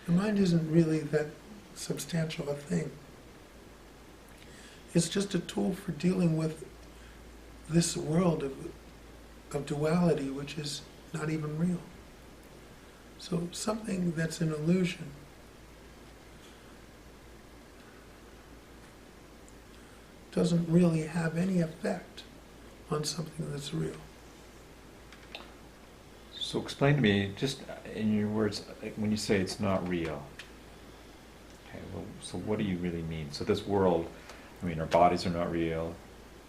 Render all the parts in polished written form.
The mind isn't really that substantial a thing. It's just a tool for dealing with this world of duality, which is not even real. So something that's an illusion doesn't really have any effect on something that's real. So explain to me, just in your words, when you say it's not real, okay, well, so what do you really mean? So this world, I mean, our bodies are not real,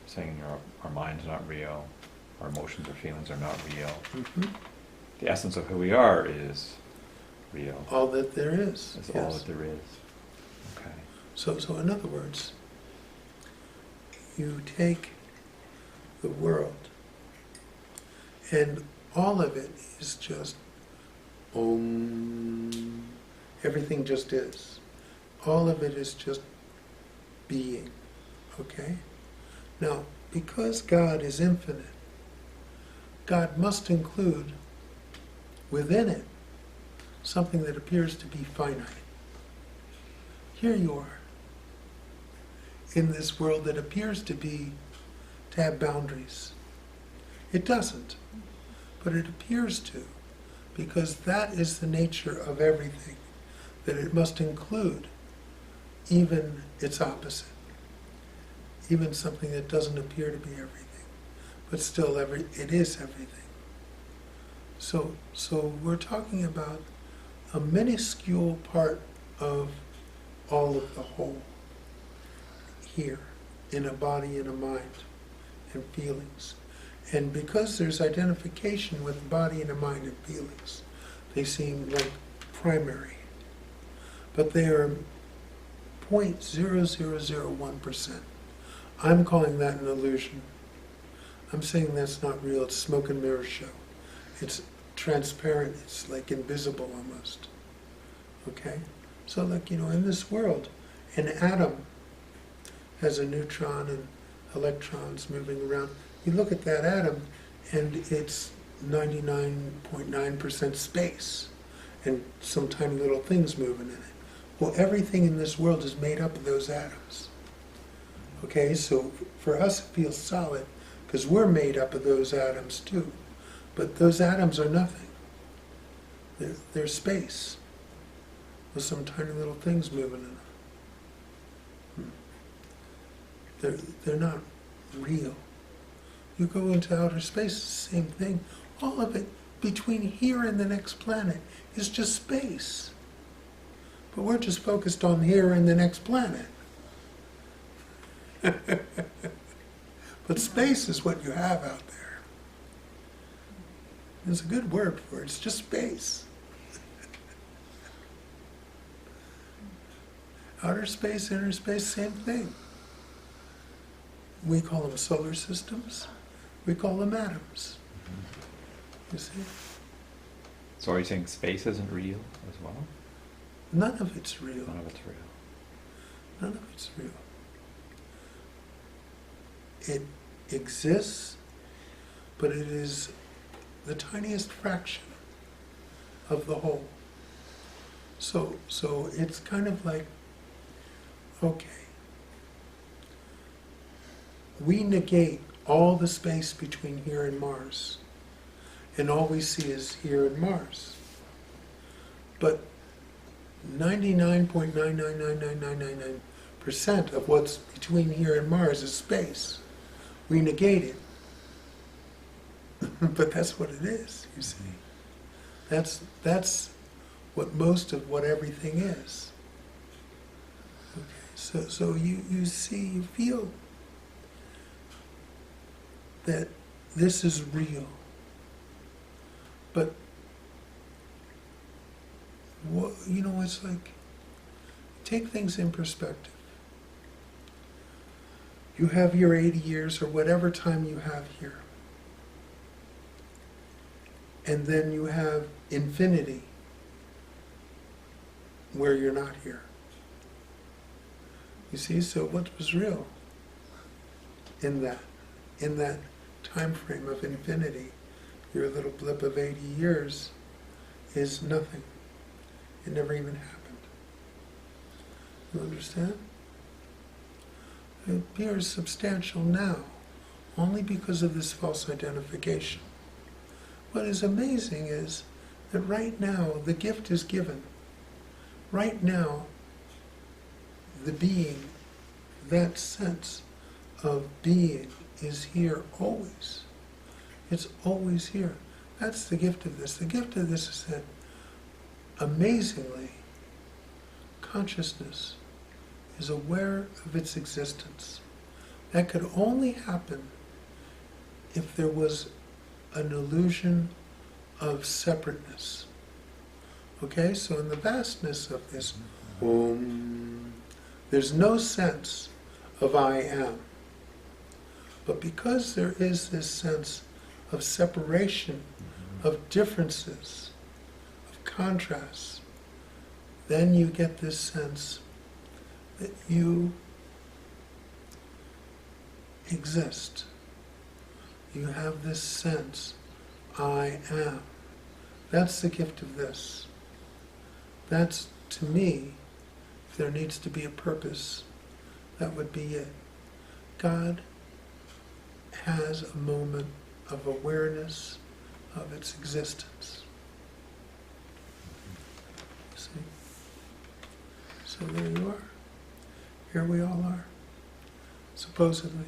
saying our mind's not real, our emotions or feelings are not real. Mm-hmm. The essence of who we are is real. All that there is. It's yes. all that there is. Okay. So in other words, you take the world and all of it is just Om. Everything just is. All of it is just being. Okay? Now, because God is infinite, God must include within it something that appears to be finite. Here you are, in this world that appears to have boundaries. It doesn't, but it appears to, because that is the nature of everything, that it must include even its opposite, even something that doesn't appear to be everything, but still it is everything. So we're talking about a minuscule part of all of the whole here, in a body and a mind and feelings. And because there's identification with the body and the mind and feelings, they seem like primary. But they are 0.0001%. I'm calling that an illusion. I'm saying that's not real. It's smoke and mirror show. It's transparent. It's like invisible almost. Okay? So like, in this world, an atom has a neutron and electrons moving around. You look at that atom and it's 99.9% space and some tiny little things moving in it. Well, everything in this world is made up of those atoms. Okay, so for us it feels solid because we're made up of those atoms too. But those atoms are nothing. They're space with some tiny little things moving in them. They're not real. You go into outer space, it's the same thing. All of it between here and the next planet is just space. But we're just focused on here and the next planet. But space is what you have out there. There's a good word for it. It's just space. Outer space, inner space, same thing. We call them solar systems. We call them atoms. You see? So are you saying space isn't real as well? None of it's real. None of it's real. None of it's real. It exists, but it is the tiniest fraction of the whole. So it's kind of like, okay, we negate all the space between here and Mars, and all we see is here and Mars. But 99.9999999% of what's between here and Mars is space. We negate it. But that's what it is, you see. That's what most of what everything is. Okay, so you see, you feel that this is real. But it's like, take things in perspective. You have your 80 years or whatever time you have here. And then you have infinity where you're not here. You see, so what was real in that time frame of infinity? Your little blip of 80 years is nothing. It never even happened. You understand? It appears substantial now, only because of this false identification. What is amazing is that right now the gift is given. Right now, the being, that sense of being is here always. It's always here. That's the gift of this. The gift of this is that, amazingly, consciousness is aware of its existence. That could only happen if there was an illusion of separateness. Okay, so in the vastness of this, there's no sense of I am. But because there is this sense of separation, of differences, of contrasts, then you get this sense that you exist. You have this sense, I am. That's the gift of this. That's, to me, if there needs to be a purpose, that would be it. God has a moment of awareness of its existence. See? So there you are. Here we all are, supposedly.